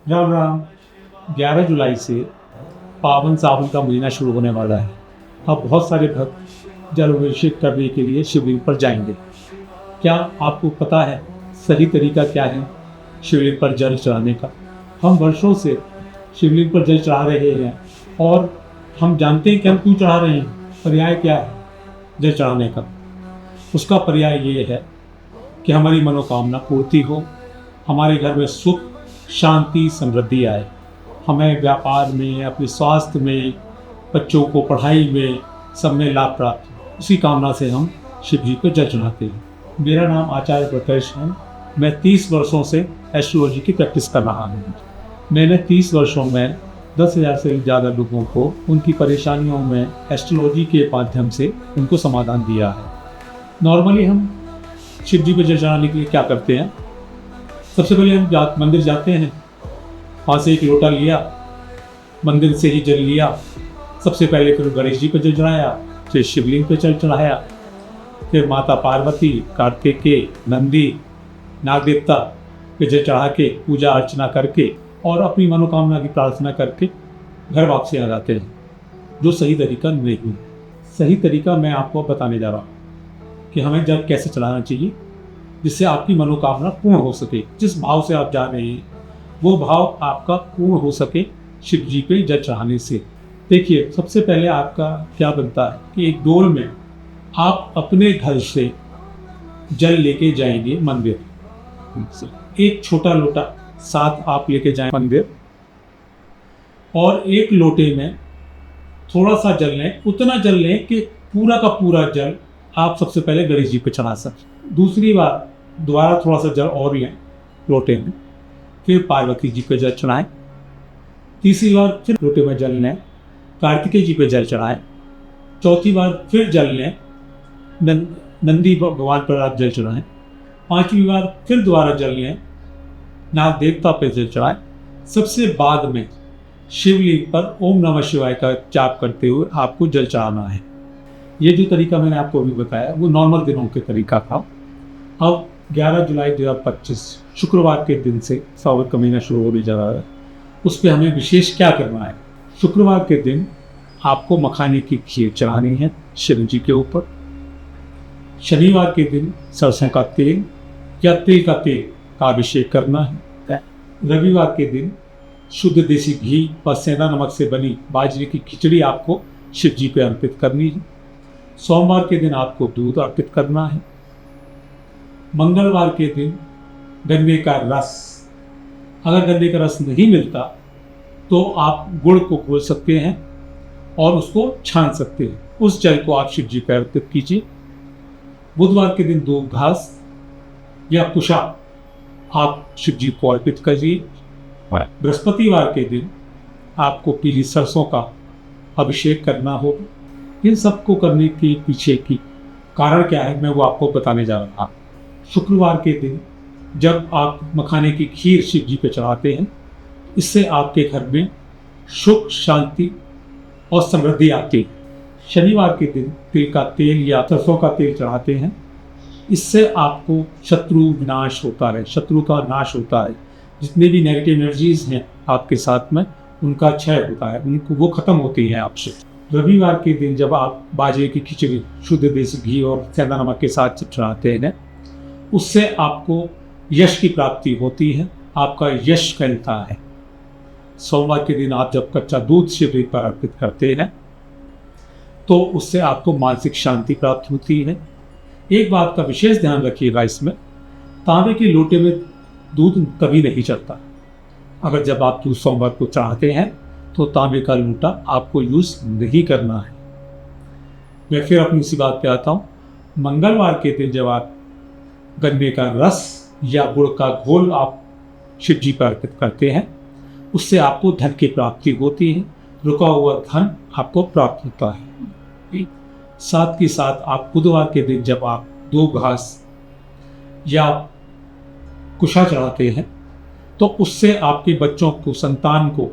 राम राम। 11 जुलाई से पावन सावन का महीना शुरू होने वाला है। अब बहुत सारे भक्त जल अभिषेक करने के लिए शिवलिंग पर जाएंगे। क्या आपको पता है सही तरीका क्या है शिवलिंग पर जल चढ़ाने का? हम वर्षों से शिवलिंग पर जल चढ़ा रहे हैं और हम जानते हैं कि हम क्यों चढ़ा रहे हैं। पर्याय क्या है जल चढ़ाने का? उसका पर्याय ये है कि हमारी मनोकामना पूर्ति हो, हमारे घर में सुख शांति समृद्धि आए, हमें व्यापार में, अपने स्वास्थ्य में, बच्चों को पढ़ाई में, सब में लाभ प्राप्त हो। उसी कामना से हम शिव जी को जल चढ़ाते हैं। मेरा नाम आचार्य प्रकाश है। मैं 30 वर्षों से एस्ट्रोलॉजी की प्रैक्टिस कर रहा हूँ। मैंने 30 वर्षों में 10,000 से ज़्यादा लोगों को उनकी परेशानियों में एस्ट्रोलॉजी के माध्यम से उनको समाधान दिया है। नॉर्मली हम शिव जी को जल चढ़ाने के लिए क्या करते हैं? सबसे पहले हम मंदिर जाते हैं, वहाँ से एक लोटा लिया, मंदिर से ही जल लिया। सबसे पहले फिर गणेश जी को जल चढ़ाया, फिर शिवलिंग पे जल चढ़ाया, फिर माता पार्वती, कार्तिकेय, नंदी, नाग देवता पे जल चढ़ा के पूजा अर्चना करके और अपनी मनोकामना की प्रार्थना करके घर वापसी आ जाते हैं, जो सही तरीका नहीं है। सही तरीका मैं आपको बताने जा रहा हूँ कि हमें जल कैसे चढ़ाना चाहिए जिससे आपकी मनोकामना पूर्ण हो सके। जिस भाव से आप जा रहे हैं वो भाव आपका पूर्ण हो सके शिव जी पे जल चढ़ाने से। देखिए, सबसे पहले आपका क्या बनता है कि एक डोल में आप अपने घर से जल लेके जाएंगे मंदिर। एक छोटा लोटा साथ आप लेके जाएं मंदिर, और एक लोटे में थोड़ा सा जल लें। उतना जल लें कि पूरा का पूरा जल आप सबसे पहले गणेश जी पे चढ़ा सकें। दूसरी बार दोबारा थोड़ा सा जल और लें लोटे में, फिर पार्वती जी पे जल चढ़ाएं। तीसरी बार फिर लोटे में जल लें, कार्तिकेय जी पे जल चढ़ाएं। चौथी बार फिर जल लें, नंदी भगवान पर आप जल चढ़ाएं। पांचवी बार फिर दोबारा जल लें, नाग देवता पे जल चढ़ाएं। सबसे बाद में शिवलिंग पर ओम नमः शिवाय का जाप करते हुए आपको जल चढ़ाना है। ये जो तरीका मैंने आपको अभी बताया वो नॉर्मल दिनों के तरीका था। अब 11 जुलाई 2025 शुक्रवार के दिन से सावन का महीना शुरू होने जा रहा है। उस पर हमें विशेष क्या करना है? शुक्रवार के दिन आपको मखाने की खीर चढ़ानी है शिव जी के ऊपर। शनिवार के दिन सरसों का तेल या तिल का तेल का अभिषेक करना है। रविवार के दिन शुद्ध देसी घी और सेंधा नमक से बनी बाजरे की खिचड़ी आपको शिव जी पे अर्पित करनी है। सोमवार के दिन आपको दूध अर्पित करना है। मंगलवार के दिन गन्ने का रस, अगर गन्ने का रस नहीं मिलता तो आप गुड़ को घोल सकते हैं और उसको छान सकते हैं। उस जल को आप शिव जी पे अर्पित कीजिए। बुधवार के दिन 2 घास या कुशा आप शिव जी को अर्पित करिए। बृहस्पतिवार के दिन आपको पीली सरसों का अभिषेक करना होगा। इन सबको करने के पीछे की कारण क्या है मैं वो आपको बताने जा रहा हूँ। शुक्रवार के दिन जब आप मखाने की खीर शिव जी पे चढ़ाते हैं, इससे आपके घर में सुख शांति और समृद्धि आती है। शनिवार के दिन तिल का तेल या सरसों का तेल चढ़ाते हैं, इससे आपको शत्रु विनाश होता है, शत्रु का नाश होता है। जितने भी नेगेटिव एनर्जीज हैं आपके साथ में उनका क्षय होता है, उनको वो खत्म होती है आपसे। रविवार के दिन जब आप बाजरे की खिचड़ी शुद्ध देसी घी और सेंधा नमक के साथ चढ़ाते हैं, उससे आपको यश की प्राप्ति होती है, आपका यश फैलता है। सोमवार के दिन आप जब कच्चा दूध शिवलिंग पर अर्पित करते हैं तो उससे आपको मानसिक शांति प्राप्त होती है। एक बात का विशेष ध्यान रखिएगा, इसमें तांबे के लोटे में दूध कभी नहीं चढ़ता। अगर जब आप दूध सोमवार को चढ़ाते हैं तो तांबे का लोटा आपको यूज नहीं करना है। मैं फिर अपनी इसी बात पे आता हूँ। मंगलवार के दिन जब आप गन्ने का रस या गुड़ का घोल आप शिव जी पर अर्पित करते हैं, उससे आपको धन की प्राप्ति होती है। रुका हुआ धन आपको प्राप्त होता है। साथ ही साथ आप बुधवार के दिन जब आप 2 घास या कुशा चढ़ाते हैं तो उससे आपके बच्चों को, संतान को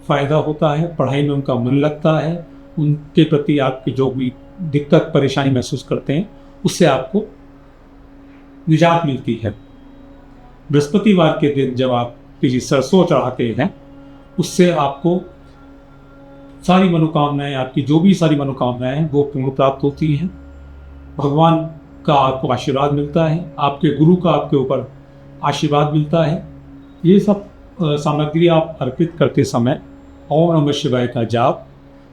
फायदा होता है, पढ़ाई में उनका मन लगता है, उनके प्रति आपकी जो भी दिक्कत परेशानी महसूस करते हैं उससे आपको निजात मिलती है। बृहस्पतिवार के दिन जब आप केजी सरसों चढ़ाते हैं, उससे आपको सारी मनोकामनाएं, आपकी जो भी सारी मनोकामनाएं हैं वो पूर्ण प्राप्त होती हैं। भगवान का आपको आशीर्वाद मिलता है, आपके गुरु का आपके ऊपर आशीर्वाद मिलता है। ये सब सामग्री आप अर्पित करते समय ओम नमः शिवाय का जाप,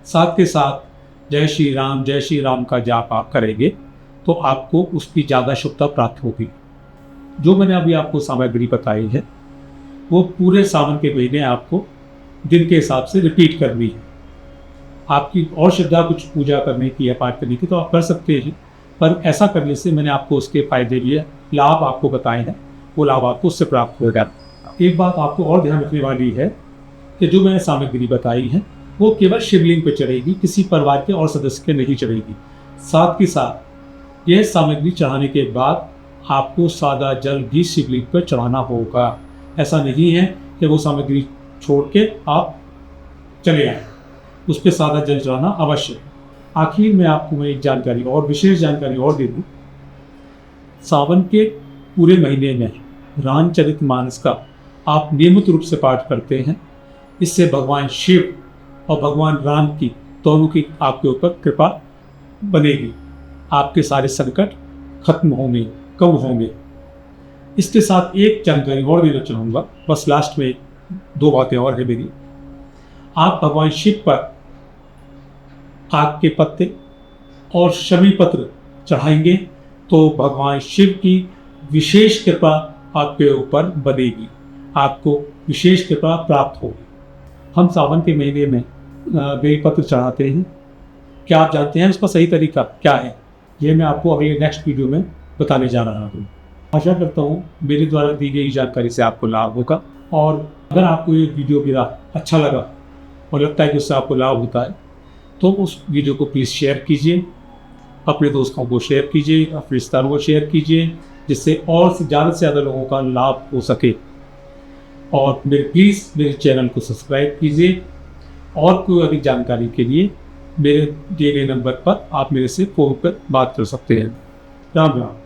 साथ के साथ जय श्री राम का जाप आप करेंगे तो आपको उसकी ज़्यादा शुभता प्राप्त होगी। जो मैंने अभी आपको सामग्री बताई है वो पूरे सावन के महीने आपको दिन के हिसाब से रिपीट करनी है। आपकी और श्रद्धा कुछ पूजा करने की या पाठ करने की तो आप कर सकते हैं, पर ऐसा करने से मैंने आपको उसके फायदे लिए लाभ आपको बताए हैं, वो लाभ आपको उससे प्राप्त होगा। एक बात आपको और ध्यान रखने वाली है कि जो मैंने सामग्री बताई है वो केवल शिवलिंग पर चढ़ेगी, किसी परिवार के और सदस्य के नहीं चढ़ेगी। साथ ही साथ यह सामग्री चढ़ाने के बाद आपको सादा जल भी शिवलिंग पर चढ़ाना होगा। ऐसा नहीं है कि वो सामग्री छोड़ के आप चले आए, उस पर सादा जल चढ़ाना अवश्य। आखिर में आपको मैं एक जानकारी और विशेष जानकारी और दे दूँ। सावन के पूरे महीने में रामचरितमानस का आप नियमित रूप से पाठ करते हैं, इससे भगवान शिव और भगवान राम की दोनों की आपके ऊपर कृपा बनेगी। आपके सारे संकट खत्म होंगे, कम होंगे। इसके साथ एक जानकारी और देना चाहूँगा, बस लास्ट में 2 बातें और है मेरी। आप भगवान शिव पर आग के पत्ते और शमी पत्र चढ़ाएंगे तो भगवान शिव की विशेष कृपा आपके ऊपर बनेगी, आपको विशेष कृपा प्राप्त होगी। हम सावन के महीने में बेलपत्र चढ़ाते हैं। क्या आप जानते हैं उसका सही तरीका क्या है? ये मैं आपको अभी नेक्स्ट वीडियो में बताने जा रहा हूँ। आशा करता हूँ मेरे द्वारा दी गई जानकारी से आपको लाभ होगा, और अगर आपको ये वीडियो मेरा अच्छा लगा और लगता है कि उससे आपको लाभ होता है तो उस वीडियो को प्लीज़ शेयर कीजिए, अपने दोस्तों को शेयर कीजिए, अपने रिश्तेदारों को शेयर कीजिए, जिससे और से ज़्यादा लोगों का लाभ हो सके। और प्लीज़ मेरे चैनल को सब्सक्राइब कीजिए, और कोई अधिक जानकारी के लिए मेरे दिए गए नंबर पर आप मेरे से फ़ोन पर बात कर सकते हैं। राम राम।